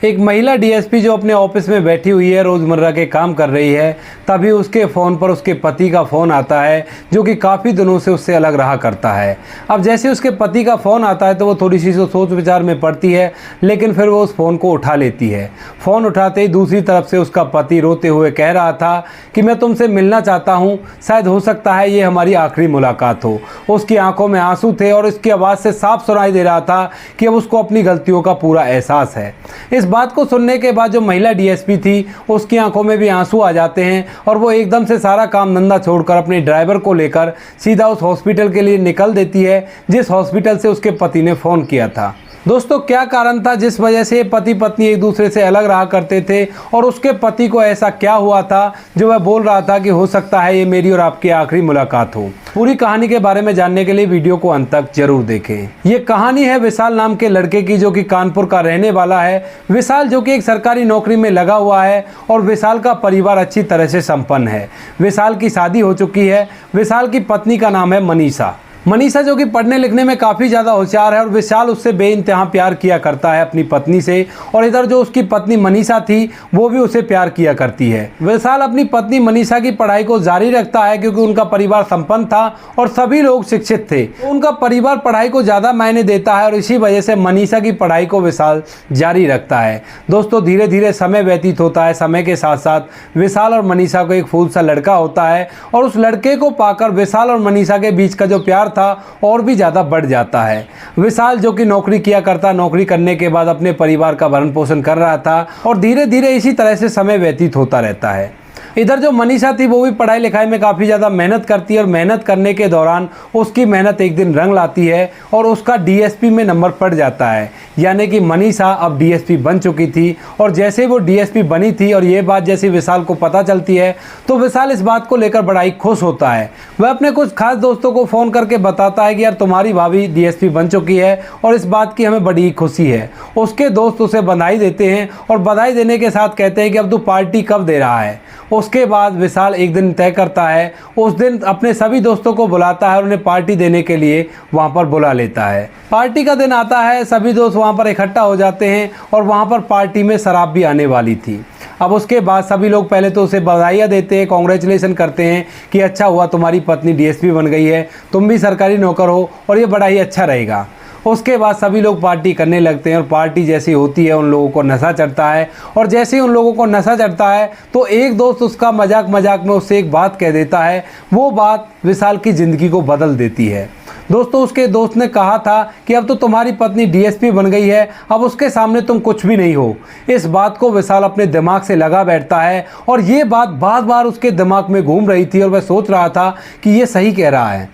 एक महिला डीएसपी जो अपने ऑफिस में बैठी हुई है, रोज़मर्रा के काम कर रही है, तभी उसके फ़ोन पर उसके पति का फ़ोन आता है जो कि काफ़ी दिनों से उससे अलग रहा करता है। अब जैसे उसके पति का फ़ोन आता है तो वो थोड़ी सी सोच विचार में पड़ती है, लेकिन फिर वो उस फ़ोन को उठा लेती है। फ़ोन उठाते ही दूसरी तरफ से उसका पति रोते हुए कह रहा था कि मैं तुमसे मिलना चाहता हूँ, शायद हो सकता है ये हमारी आखिरी मुलाकात हो। उसकी आंखों में आंसू थे और उसकी आवाज़ से साफ सुनाई दे रहा था कि अब उसको अपनी गलतियों का पूरा एहसास है। इस बात को सुनने के बाद जो महिला डीएसपी थी उसकी आंखों में भी आंसू आ जाते हैं और वो एकदम से सारा काम धंधा छोड़कर अपने ड्राइवर को लेकर सीधा उस हॉस्पिटल के लिए निकल देती है जिस हॉस्पिटल से उसके पति ने फ़ोन किया था। दोस्तों, क्या कारण था जिस वजह से पति पत्नी एक दूसरे से अलग रहा करते थे और उसके पति को ऐसा क्या हुआ था जो वह बोल रहा था कि हो सकता है ये मेरी और आपकी आखिरी मुलाकात हो। पूरी कहानी के बारे में जानने के लिए वीडियो को अंत तक जरूर देखें। ये कहानी है विशाल नाम के लड़के की जो कि कानपुर का रहने वाला है। विशाल जो कि एक सरकारी नौकरी में लगा हुआ है और विशाल का परिवार अच्छी तरह से संपन्न है। विशाल की शादी हो चुकी है। विशाल की पत्नी का नाम है मनीषा। मनीषा जो कि पढ़ने लिखने में काफ़ी ज़्यादा होशियार है और विशाल उससे बेइंतहा प्यार किया करता है अपनी पत्नी से, और इधर जो उसकी पत्नी मनीषा थी वो भी उसे प्यार किया करती है। विशाल अपनी पत्नी मनीषा की पढ़ाई को जारी रखता है क्योंकि उनका परिवार संपन्न था और सभी लोग शिक्षित थे, तो उनका परिवार पढ़ाई को ज़्यादा मायने देता है और इसी वजह से मनीषा की पढ़ाई को विशाल जारी रखता है। दोस्तों, धीरे धीरे समय व्यतीत होता है। समय के साथ साथ विशाल और मनीषा को एक फूल सा लड़का होता है और उस लड़के को पाकर विशाल और मनीषा के बीच का जो प्यार था और भी ज़्यादा बढ़ जाता है। विशाल जो कि नौकरी किया करता, नौकरी करने के बाद अपने परिवार का भरण पोषण कर रहा था और धीरे धीरे इसी तरह से समय व्यतीत होता रहता है। इधर जो मनीषा थी वो भी पढ़ाई लिखाई में काफ़ी ज़्यादा मेहनत करती है और मेहनत करने के दौरान उसकी मेहनत एक दिन रंग लाती है और उसका डीएसपी में नंबर पड़ जाता है। यानी कि मनीषा अब डीएसपी बन चुकी थी और जैसे वो डीएसपी बनी थी और ये बात जैसे विशाल को पता चलती है तो विशाल इस बात को लेकर बड़ा ही खुश होता है। वह अपने कुछ खास दोस्तों को फ़ोन करके बताता है कि यार तुम्हारी भाभी डीएसपी बन चुकी है और इस बात की हमें बड़ी खुशी है। उसके दोस्त उसे बधाई देते हैं और बधाई देने के साथ कहते हैं कि अब तू पार्टी कब दे रहा है। उसके बाद विशाल एक दिन तय करता है, उस दिन अपने सभी दोस्तों को बुलाता है और उन्हें पार्टी देने के लिए वहाँ पर बुला लेता है। पार्टी का दिन आता है, सभी दोस्त वहाँ पर इकट्ठा हो जाते हैं और वहाँ पर पार्टी में शराब भी आने वाली थी। अब उसके बाद सभी लोग पहले तो उसे बधाइयाँ देते हैं, कॉन्ग्रेचुलेसन करते हैं कि अच्छा हुआ तुम्हारी पत्नी डीएसपी बन गई है, तुम भी सरकारी नौकर हो और ये बड़ा ही अच्छा रहेगा। उसके बाद सभी लोग पार्टी करने लगते हैं और पार्टी जैसी होती है उन लोगों को नशा चढ़ता है और जैसे ही उन लोगों को नशा चढ़ता है तो एक दोस्त उसका मजाक मजाक में उससे एक बात कह देता है। वो बात विशाल की ज़िंदगी को बदल देती है। दोस्तों, उसके दोस्त ने कहा था कि अब तो तुम्हारी पत्नी डीएसपी बन गई है, अब उसके सामने तुम कुछ भी नहीं हो। इस बात को विशाल अपने दिमाग से लगा बैठता है और ये बात बार बार उसके दिमाग में घूम रही थी और वह सोच रहा था कि ये सही कह रहा है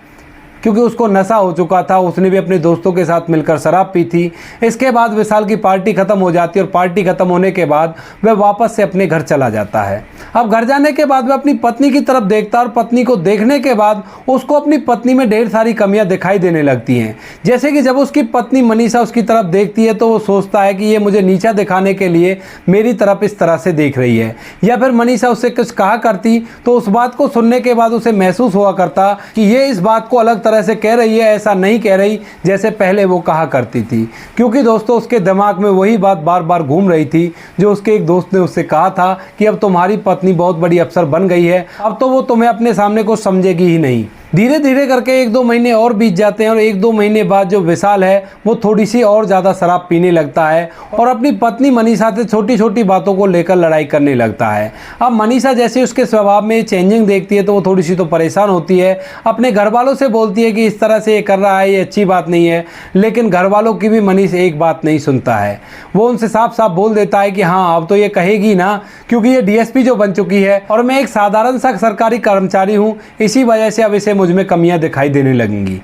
क्योंकि उसको नशा हो चुका था। उसने भी अपने दोस्तों के साथ मिलकर शराब पी थी। इसके बाद विशाल की पार्टी ख़त्म हो जाती है और पार्टी ख़त्म होने के बाद वह वापस से अपने घर चला जाता है। अब घर जाने के बाद वह अपनी पत्नी की तरफ देखता है और पत्नी को देखने के बाद उसको अपनी पत्नी में ढेर सारी कमियां दिखाई देने लगती हैं। जैसे कि जब उसकी पत्नी मनीषा उसकी तरफ देखती है तो वो सोचता है कि ये मुझे नीचा दिखाने के लिए मेरी तरफ इस तरह से देख रही है, या फिर मनीषा उससे कुछ कहा करती तो उस बात को सुनने के बाद उसे महसूस हुआ करता कि ये इस बात को अलग तरह से कह रही है, ऐसा नहीं कह रही जैसे पहले वो कहा करती थी। क्योंकि दोस्तों, उसके दिमाग में वही बात बार बार घूम रही थी जो उसके एक दोस्त ने उससे कहा था कि अब तुम्हारी पत्नी बहुत बड़ी अफसर बन गई है, अब तो वो तुम्हें अपने सामने कुछ समझेगी ही नहीं। धीरे धीरे करके 1-2 महीने और बीत जाते हैं और 1-2 महीने बाद जो विशाल है वो थोड़ी सी और ज़्यादा शराब पीने लगता है और अपनी पत्नी मनीषा से छोटी छोटी बातों को लेकर लड़ाई करने लगता है। अब मनीषा जैसे उसके स्वभाव में चेंजिंग देखती है तो वो थोड़ी सी तो परेशान होती है। अपने घर वालों से बोलती है कि इस तरह से ये कर रहा है, ये अच्छी बात नहीं है, लेकिन घर वालों की भी मनीषा एक बात नहीं सुनता है। वो उनसे साफ साफ बोल देता है कि हाँ, अब तो ये कहेगी ना क्योंकि ये डीएसपी जो बन चुकी है और मैं एक साधारण सा सरकारी कर्मचारी हूँ, इसी वजह से अब इसे मुझ में कमियां दिखाई देने लगेंगी।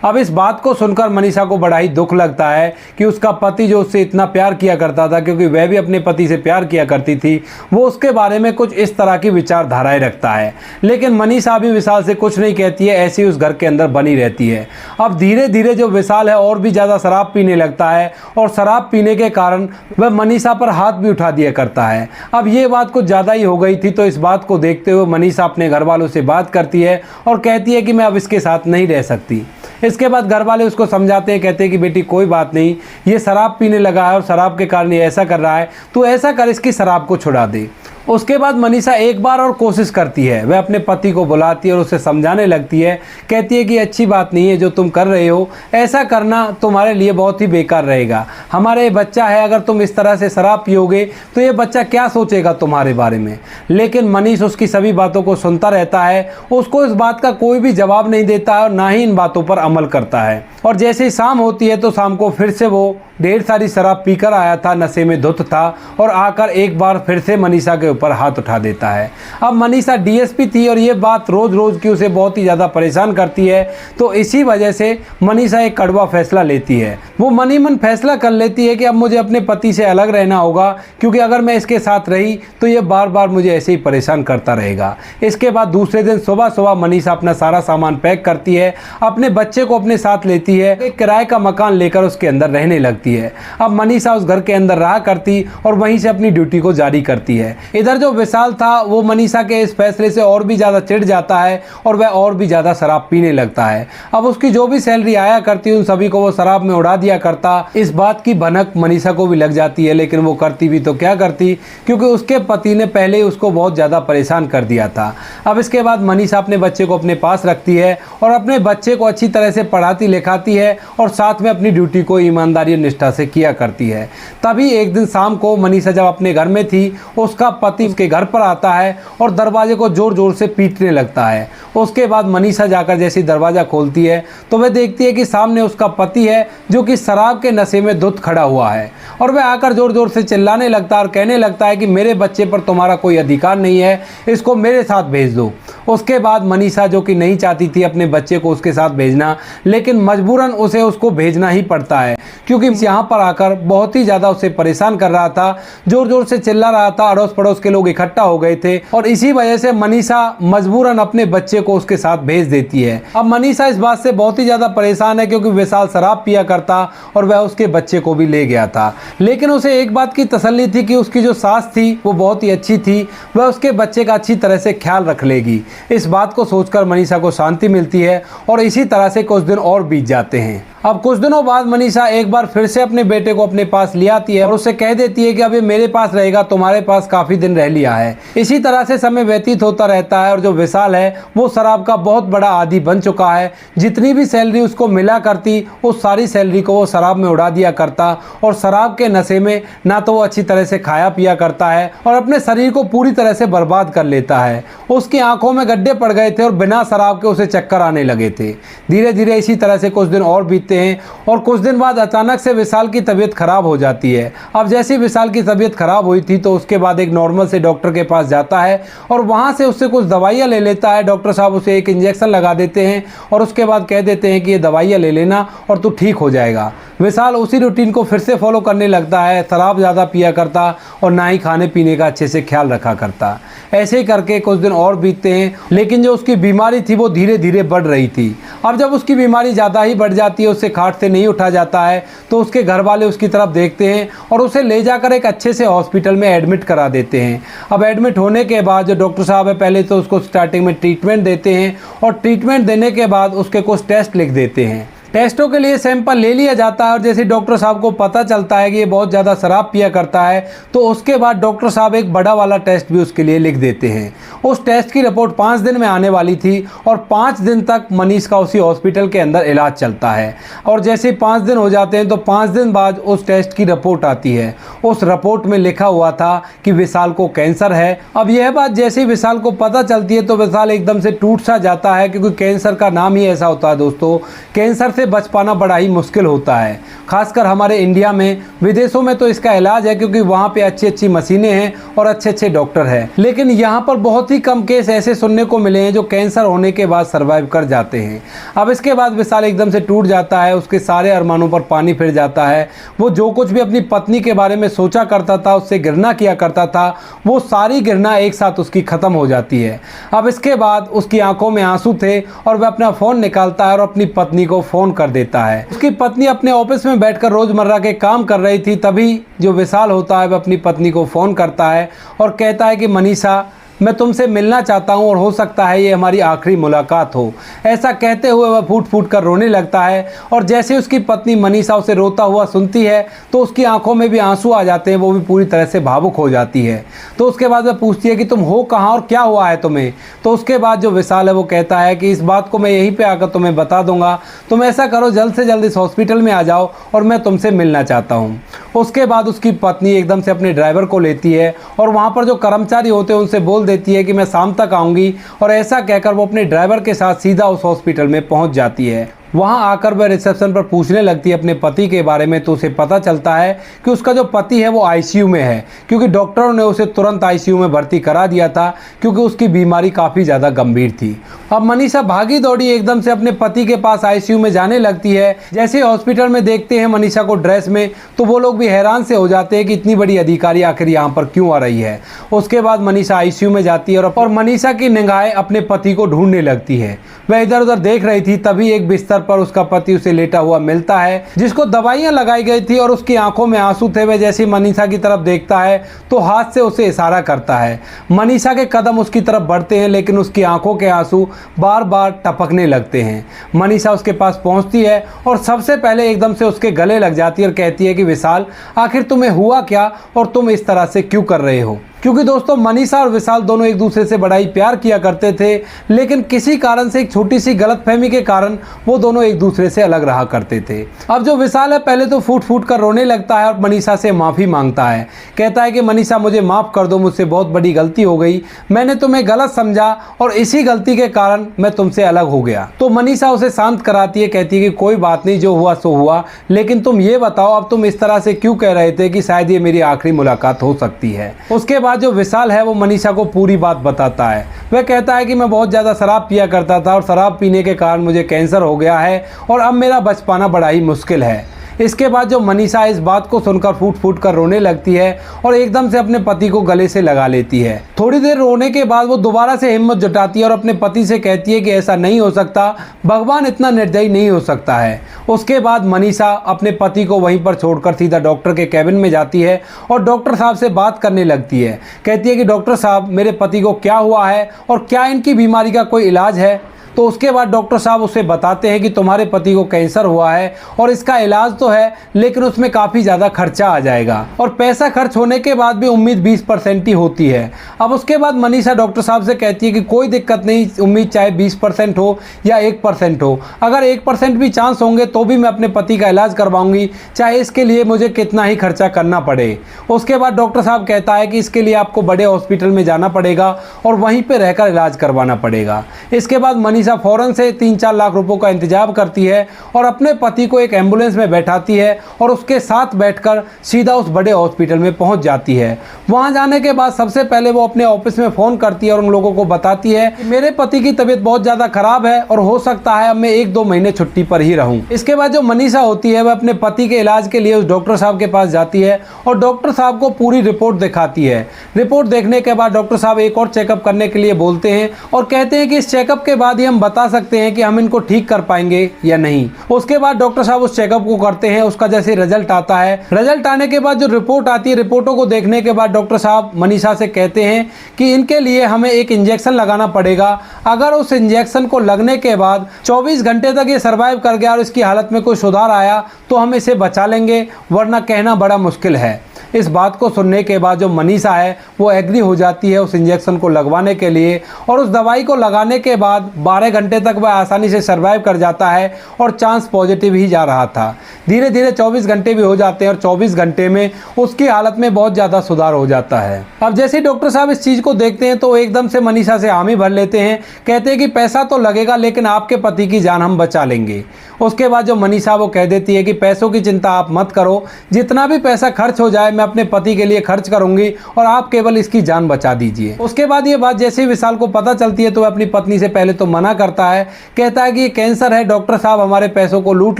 अब इस बात को सुनकर मनीषा को बड़ा ही दुख लगता है कि उसका पति जो उससे इतना प्यार किया करता था, क्योंकि वह भी अपने पति से प्यार किया करती थी, वो उसके बारे में कुछ इस तरह की विचारधाराएं रखता है। लेकिन मनीषा भी विशाल से कुछ नहीं कहती है, ऐसी उस घर के अंदर बनी रहती है। अब धीरे धीरे जो विशाल है और भी ज़्यादा शराब पीने लगता है और शराब पीने के कारण वह मनीषा पर हाथ भी उठा दिया करता है। अब ये बात कुछ ज़्यादा ही हो गई थी, तो इस बात को देखते हुए मनीषा अपने घर वालों से बात करती है और कहती है कि मैं अब इसके साथ नहीं रह सकती। इसके बाद घर वाले उसको समझाते हैं, कहते हैं कि बेटी कोई बात नहीं, ये शराब पीने लगा है और शराब के कारण ये ऐसा कर रहा है, तो ऐसा कर इसकी शराब को छुड़ा दे। उसके बाद मनीषा एक बार और कोशिश करती है, वह अपने पति को बुलाती है और उसे समझाने लगती है, कहती है कि अच्छी बात नहीं है जो तुम कर रहे हो, ऐसा करना तुम्हारे लिए बहुत ही बेकार रहेगा। हमारा ये बच्चा है, अगर तुम इस तरह से शराब पियोगे तो ये बच्चा क्या सोचेगा तुम्हारे बारे में। लेकिन मनीष उसकी सभी बातों को सुनता रहता है, उसको इस बात का कोई भी जवाब नहीं देता है और ना ही इन बातों पर अमल करता है। और जैसे ही शाम होती है तो शाम को फिर से वो ढेर सारी शराब पीकर आया था, नशे में धुत था और आकर एक बार फिर से मनीषा के ऊपर हाथ उठा देता है। अब मनीषा डीएसपी थी और ये बात रोज़ रोज़ की उसे बहुत ही ज़्यादा परेशान करती है, तो इसी वजह से मनीषा एक कड़वा फैसला लेती है। वो मनी मन फैसला कर लेती है कि अब मुझे अपने पति से अलग रहना होगा, क्योंकि अगर मैं इसके साथ रही तो ये बार बार मुझे ऐसे ही परेशान करता रहेगा। इसके बाद दूसरे दिन सुबह सुबह मनीषा अपना सारा सामान पैक करती है, अपने बच्चे को अपने साथ लेती है, एक किराए का मकान लेकर उसके अंदर रहने लगती है। अब मनीषा उस घर के अंदर रहा करती और वहीं से अपनी ड्यूटी को जारी करती है। इधर जो विशाल था वो मनीषा के इस फैसले से और भी ज़्यादा चिढ़ जाता है और वह और भी ज़्यादा शराब पीने लगता है। अब उसकी जो भी सैलरी आया करती उन सभी को वो शराब में उड़ा दिया करता। इस बात की भनक मनीषा को भी लग जाती है, लेकिन वो करती भी तो क्या करती, क्योंकि उसके पति ने पहले ही उसको बहुत ज़्यादा परेशान कर दिया था। अब इसके बाद मनीषा अपने बच्चे को अपने पास रखती है और अपने बच्चे को अच्छी तरह से पढ़ाती लिखाती है और साथ में अपनी ड्यूटी को ईमानदारी और निष्ठा से किया करती है। तभी एक दिन शाम को मनीषा जब अपने घर में थी, उसका पति उसके घर पर आता है और दरवाजे को जोर जोर से पीटने लगता है। उसके बाद मनीषा जाकर जैसे दरवाज़ा खोलती है तो वह देखती है कि सामने उसका पति है, जो कि शराब के नशे में धुत खड़ा हुआ है और वह आकर जोर जोर से चिल्लाने लगता है और कहने लगता है कि मेरे बच्चे पर तुम्हारा कोई अधिकार नहीं है, इसको मेरे साथ भेज दो। उसके बाद मनीषा, जो कि नहीं चाहती थी अपने बच्चे को उसके साथ भेजना, लेकिन मजबूरन उसे उसको भेजना ही पड़ता है, क्योंकि यहाँ पर आकर बहुत ही ज़्यादा उसे परेशान कर रहा था, जोर जोर से चिल्ला रहा था, अड़ोस पड़ोस के लोग इकट्ठा हो गए थे और इसी वजह से मनीषा मजबूरन अपने बच्चे को उसके साथ भेज देती है। अब मनीषा इस बात से बहुत ही ज़्यादा परेशान है, क्योंकि विशाल शराब पिया करता और वह उसके बच्चे को भी ले गया था। लेकिन उसे एक बात की तसल्ली थी कि उसकी जो सास थी वो बहुत ही अच्छी थी, वह उसके बच्चे का अच्छी तरह से ख्याल रख लेगी। इस बात को सोचकर मनीषा को शांति मिलती है और इसी तरह से कुछ दिन और बीत जाते हैं। अब कुछ दिनों बाद मनीषा एक बार फिर से अपने बेटे को अपने पास ले आती है और उसे कह देती है कि अभी मेरे पास रहेगा, तुम्हारे पास काफ़ी दिन रह लिया है। इसी तरह से समय व्यतीत होता रहता है और जो विशाल है वो शराब का बहुत बड़ा आदी बन चुका है। जितनी भी सैलरी उसको मिला करती उस सारी सैलरी को वो शराब में उड़ा दिया करता और शराब के नशे में ना तो वो अच्छी तरह से खाया पिया करता है और अपने शरीर को पूरी तरह से बर्बाद कर लेता है। उसकी आंखों में गड्ढे पड़ गए थे और बिना शराब के उसे चक्कर आने लगे थे। धीरे धीरे इसी तरह से कुछ दिन और बीतते हैं और कुछ दिन बाद अचानक से विशाल की तबीयत खराब हो जाती है। अब जैसे विशाल की तबीयत खराब हुई थी तो उसके बाद एक नॉर्मल से डॉक्टर के पास जाता है और वहां से उससे कुछ दवाइयाँ ले लेता है। डॉक्टर साहब उसे एक इंजेक्शन लगा देते हैं और उसके बाद कह देते हैं कि ये दवाइयाँ ले लेना और तू ठीक हो जाएगा। विशाल उसी रूटीन को फिर से फॉलो करने लगता है, शराब ज़्यादा पिया करता और ना ही खाने पीने का अच्छे से ख्याल रखा करता। ऐसे ही करके कुछ दिन और बीतते हैं, लेकिन जो उसकी बीमारी थी वो धीरे धीरे बढ़ रही थी। अब जब उसकी बीमारी ज़्यादा ही बढ़ जाती है, उससे खाट से नहीं उठा जाता है, तो उसके घर वाले उसकी तरफ देखते हैं और उसे ले जाकर एक अच्छे से हॉस्पिटल में एडमिट करा देते हैं। अब एडमिट होने के बाद जो डॉक्टर साहब है पहले तो उसको स्टार्टिंग में ट्रीटमेंट देते हैं और ट्रीटमेंट देने के बाद उसके कुछ टेस्ट लिख देते हैं। टेस्टों के लिए सैंपल ले लिया जाता है और जैसे डॉक्टर साहब को पता चलता है कि ये बहुत ज़्यादा शराब पिया करता है, तो उसके बाद डॉक्टर साहब एक बड़ा वाला टेस्ट भी उसके लिए लिख देते हैं। उस टेस्ट की रिपोर्ट 5 दिन में आने वाली थी और 5 दिन तक मनीष का उसी हॉस्पिटल के अंदर इलाज चलता है। और जैसे 5 दिन हो जाते हैं तो 5 दिन बाद उस टेस्ट की रिपोर्ट आती है। उस रिपोर्ट में लिखा हुआ था कि विशाल को कैंसर है। अब यह बात जैसे ही विशाल को पता चलती है तो विशाल एकदम से टूट सा जाता है, क्योंकि कैंसर का नाम ही ऐसा होता है दोस्तों। कैंसर से बच पाना बड़ा ही मुश्किल होता है, खासकर हमारे इंडिया में। विदेशों में तो इसका इलाज है क्योंकि वहाँ पे अच्छी अच्छी मशीनें हैं और अच्छे अच्छे डॉक्टर हैं, लेकिन यहाँ पर बहुत ही कम केस ऐसे सुनने को मिले हैं जो कैंसर होने के बाद सर्वाइव कर जाते हैं। अब इसके बाद विशाल एकदम से टूट जाता है, उसके सारे अरमानों पर पानी फिर जाता है। वो जो कुछ भी अपनी पत्नी के बारे में सोचा करता था, उससे घृणा किया करता था, वो सारी घृणा एक साथ उसकी ख़त्म हो जाती है। अब इसके बाद उसकी आंखों में आंसू थे और वह अपना फ़ोन निकालता है और अपनी पत्नी को फ़ोन कर देता है। उसकी पत्नी अपने ऑफिस में बैठकर रोजमर्रा के काम कर रही थी, तभी जो विशाल होता है वह अपनी पत्नी को फोन करता है और कहता है कि मनीषा, मैं तुमसे मिलना चाहता हूँ और हो सकता है ये हमारी आखिरी मुलाकात हो। ऐसा कहते हुए वह फूट फूट कर रोने लगता है और जैसे उसकी पत्नी मनीषा उसे रोता हुआ सुनती है तो उसकी आंखों में भी आंसू आ जाते हैं, वो भी पूरी तरह से भावुक हो जाती है। तो उसके बाद वह पूछती है कि तुम हो कहाँ और क्या हुआ है तुम्हें। तो उसके बाद जो विशाल है वो कहता है कि इस बात को मैं यहीं पे आकर तुम्हें बता दूंगा, तुम ऐसा करो जल्द से जल्द इस हॉस्पिटल में आ जाओ और मैं तुमसे मिलना चाहता हूँ। उसके बाद उसकी पत्नी एकदम से अपने ड्राइवर को लेती है और वहाँ पर जो कर्मचारी होते हैं उनसे बोल देती है कि मैं शाम तक आऊँगी, और ऐसा कहकर वो अपने ड्राइवर के साथ सीधा उस हॉस्पिटल में पहुँच जाती है। वहाँ आकर वह रिसेप्शन पर पूछने लगती है अपने पति के बारे में, तो उसे पता चलता है कि उसका जो पति है वो आईसीयू में है, क्योंकि डॉक्टरों ने उसे तुरंत आईसीयू में भर्ती करा दिया था क्योंकि उसकी बीमारी काफ़ी ज़्यादा गंभीर थी। अब मनीषा भागी दौड़ी एकदम से अपने पति के पास आईसीयू में जाने लगती है। जैसे हॉस्पिटल में देखते हैं मनीषा को ड्रेस में, तो वो लोग भी हैरान से हो जाते हैं कि इतनी बड़ी अधिकारी आखिर यहाँ पर क्यों आ रही है। उसके बाद मनीषा आईसीयू में जाती है और मनीषा की निगाहें अपने पति को ढूंढने लगती है। वह इधर उधर देख रही थी, तभी एक बिस्तर पर उसका पति उसे लेटा हुआ मिलता है, जिसको दवाइयां लगाई गई थी और उसकी आंखों में आंसू थे। वह जैसे मनीषा की तरफ देखता है तो हाथ से उसे इशारा करता है। मनीषा के कदम उसकी तरफ बढ़ते हैं, लेकिन उसकी आंखों के आंसू बार बार टपकने लगते हैं। मनीषा उसके पास पहुंचती है और सबसे पहले एकदम से उसके गले लग जाती है और कहती है कि विशाल, आखिर तुम्हें हुआ क्या और तुम इस तरह से क्यों कर रहे हो। क्योंकि दोस्तों मनीषा और विशाल दोनों एक दूसरे से बड़ा ही प्यार किया करते थे, लेकिन किसी कारण से एक छोटी सी गलतफहमी के कारण वो दोनों एक दूसरे से अलग रहा करते थे। अब जो विशाल है पहले तो फूट फूट कर रोने लगता है और मनीषा से माफ़ी मांगता है। कहता है कि मनीषा, मुझे माफ़ कर दो, मुझसे बहुत बड़ी गलती हो गई, मैंने तुम्हें गलत समझा और इसी गलती के कारण मैं तुमसे अलग हो गया। तो मनीषा उसे शांत कराती है, कहती है कि कोई बात नहीं, जो हुआ सो हुआ, लेकिन तुम ये बताओ अब तुम इस तरह से क्यों कह रहे थे कि शायद ये मेरी आखिरी मुलाकात हो सकती है। उसके बाद जो विशाल है वो मनीषा को पूरी बात बताता है। वह कहता है कि मैं बहुत ज़्यादा शराब पिया करता था और शराब पीने के कारण मुझे कैंसर हो गया है और अब मेरा बच पाना बड़ा ही मुश्किल है। इसके बाद जो मनीषा इस बात को सुनकर फूट फूट कर रोने लगती है और एकदम से अपने पति को गले से लगा लेती है। थोड़ी देर रोने के बाद वो दोबारा से हिम्मत जुटाती है और अपने पति से कहती है कि ऐसा नहीं हो सकता, भगवान इतना निर्दयी नहीं हो सकता है। उसके बाद मनीषा अपने पति को वहीं पर छोड़कर सीधा डॉक्टर के कैबिन में जाती है और डॉक्टर साहब से बात करने लगती है। कहती है कि डॉक्टर साहब, मेरे पति को क्या हुआ है और क्या इनकी बीमारी का कोई इलाज है। तो उसके बाद डॉक्टर साहब उसे बताते हैं कि तुम्हारे पति को कैंसर हुआ है और इसका इलाज तो है, लेकिन उसमें काफ़ी ज़्यादा खर्चा आ जाएगा और पैसा खर्च होने के बाद भी उम्मीद 20% ही होती है। अब उसके बाद मनीषा डॉक्टर साहब से कहती है कि कोई दिक्कत नहीं, उम्मीद चाहे 20% हो या 1% हो, अगर 1% भी चांस होंगे तो भी मैं अपने पति का इलाज करवाऊंगी, चाहे इसके लिए मुझे कितना ही खर्चा करना पड़े। उसके बाद डॉक्टर साहब कहता है कि इसके लिए आपको बड़े हॉस्पिटल में जाना पड़ेगा और वहीं पर रहकर इलाज करवाना पड़ेगा। इसके बाद मनीषा फौरन से 3-4 लाख रुपयों का इंतजाम करती है और अपने पति को एक एम्बुलेंस में बैठाती है और उसके साथ बैठकर सीधा उस बड़े हॉस्पिटल में पहुंच जाती है। वहां जाने के बाद सबसे पहले वो अपने ऑफिस में फ़ोन करती है और उन लोगों को बताती है कि मेरे पति की तबीयत बहुत ज़्यादा खराब है और हो सकता है अब मैं 1-2 महीने छुट्टी पर ही रहूँ। इसके बाद जो मनीषा होती है वह अपने पति के इलाज के लिए उस डॉक्टर साहब के पास जाती है और डॉक्टर साहब को पूरी रिपोर्ट दिखाती है। रिपोर्ट देखने के बाद डॉक्टर साहब एक और चेकअप करने के लिए बोलते हैं और कहते हैं कि इस चेकअप के बाद ही हम बता सकते हैं कि हम इनको ठीक कर पाएंगे या नहीं। उसके बाद डॉक्टर साहब उस चेकअप को करते हैं। उसका जैसे रिजल्ट आता है, रिजल्ट आने के बाद जो रिपोर्ट आती है, रिपोर्टों को देखने के बाद डॉक्टर साहब मनीषा से कहते हैं कि इनके लिए हमें एक इंजेक्शन लगाना पड़ेगा। अगर उस इंजेक्शन को लगने के बाद 24 घंटे तक ये सर्वाइव कर गया और इसकी हालत में कोई सुधार आया तो हम इसे बचा लेंगे, वरना कहना बड़ा मुश्किल है। इस बात को सुनने के बाद जो मनीषा है वो एग्री हो जाती है उस इंजेक्शन को लगवाने के लिए और उस दवाई को लगाने के बाद 12 घंटे तक वह आसानी से सर्वाइव कर जाता है और चांस पॉजिटिव ही जा रहा था। धीरे धीरे 24 घंटे भी हो जाते हैं और 24 घंटे में उसकी हालत में बहुत ज़्यादा सुधार हो जाता है। अब जैसे ही डॉक्टर साहब इस चीज़ को देखते हैं तो एकदम से मनीषा से हामी भर लेते हैं। कहते हैं कि पैसा तो लगेगा लेकिन आपके पति की जान हम बचा लेंगे। उसके बाद जो मनीषा वो कह देती है कि पैसों की चिंता आप मत करो, जितना भी पैसा खर्च हो जाए मैं अपने पति के लिए खर्च करूंगी और आप केवल इसकी जान बचा दीजिए। उसके बाद ये बात जैसे ही विशाल को पता चलती है तो वह अपनी पत्नी से पहले तो मना करता है। कहता है कि ये कैंसर है, डॉक्टर साहब हमारे पैसों को लूट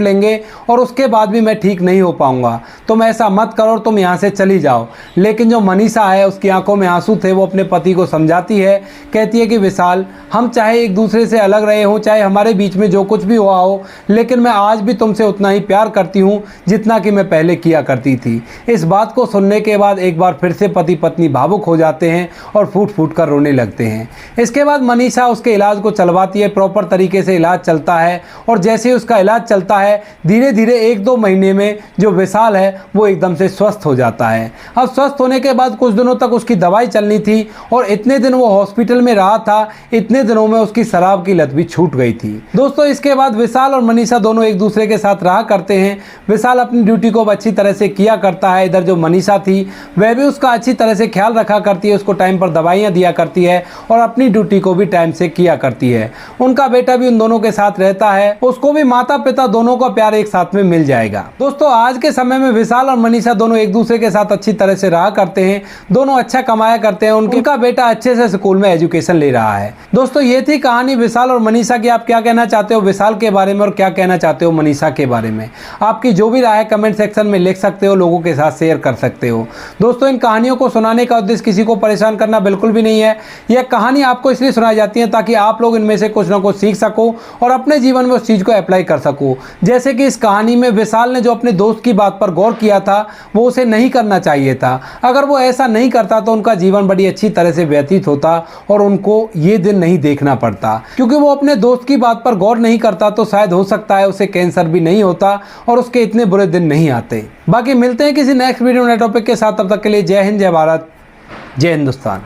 लेंगे और उसके बाद भी मैं ठीक नहीं हो पाऊंगा, तुम ऐसा मत करो, तुम यहाँ से चली जाओ। लेकिन जो मनीषा है उसकी आंखों में आंसू थे, वो अपने पति को समझाती है। कहती है कि विशाल, हम चाहे एक दूसरे से अलग रहे हों, चाहे हमारे बीच में जो कुछ भी हुआ हो, लेकिन मैं आज भी तुमसे उतना ही प्यार करती हूँ जितना कि मैं पहले किया करती थी। इस बात को सुनने के बाद एक बार फिर से पति पत्नी भावुक हो जाते हैं और फूट फूट कर रोने लगते हैं। इसके बाद मनीषा उसके इलाज को चलवाती है, प्रॉपर तरीके से इलाज चलता है और जैसे ही उसका इलाज चलता है धीरे धीरे 1-2 महीने में जो विशाल है वो एकदम से स्वस्थ हो जाता है। अब स्वस्थ होने के बाद कुछ दिनों तक उसकी दवाई चलनी थी और इतने दिन वो हॉस्पिटल में रहा था, इतने दिनों में उसकी शराब की लत भी छूट गई थी। दोस्तों इसके बाद विशाल और मनीषा दोनों एक दूसरे के साथ रहा करते हैं। विशाल अपनी ड्यूटी को अच्छी तरह से किया करता है, इधर जो मनीषा थी वह भी उसका अच्छी तरह से ख्याल रखा करती है, उसको टाइम पर दवाइयाँ दिया करती है और अपनी ड्यूटी को भी टाइम से किया करती है। उनका बेटा भी उन दोनों के साथ रहता है, उसको भी माता पिता दोनों का प्यार एक साथ में मिल जाएगा। दोस्तों आज के समय में विशाल और मनीषा दोनों एक दूसरे के साथ अच्छी तरह से रहा करते हैं, दोनों अच्छा कमाया करते हैं, उनका बेटा अच्छे से स्कूल में एजुकेशन ले रहा है। दोस्तों ये थी कहानी विशाल और मनीषा की। आप क्या कहना चाहते हो विशाल के बारे में और क्या कहना चाहते हो मनीषा के बारे में? आपकी जो भी राय है कमेंट सेक्शन में लिख सकते हो, लोगों के साथ शेयर कर सकते हो। दोस्तों इन कहानियों को सुनाने का उद्देश्य किसी को परेशान करना बिल्कुल भी नहीं है। यह कहानी आपको इसलिए सुनाई जाती है ताकि आप लोग इनमें से कुछ ना कुछ सीख सको और अपने जीवन में उस चीज़ को अप्लाई कर सको। जैसे कि इस कहानी में विशाल ने जो अपने दोस्त की बात पर गौर किया था वो उसे नहीं करना चाहिए था। अगर वो ऐसा नहीं करता तो उनका जीवन बड़ी अच्छी तरह से व्यतीत होता और उनको ये दिन नहीं देखना पड़ता। क्योंकि वो अपने दोस्त की बात पर गौर नहीं करता तो शायद हो सकता है उसे कैंसर भी नहीं होता और उसके इतने बुरे दिन नहीं आते। बाकी मिलते हैं किसी नेक्स्ट वीडियो नए टॉपिक के साथ, तब तक के लिए जय हिंद, जय भारत, जय हिंदुस्तान।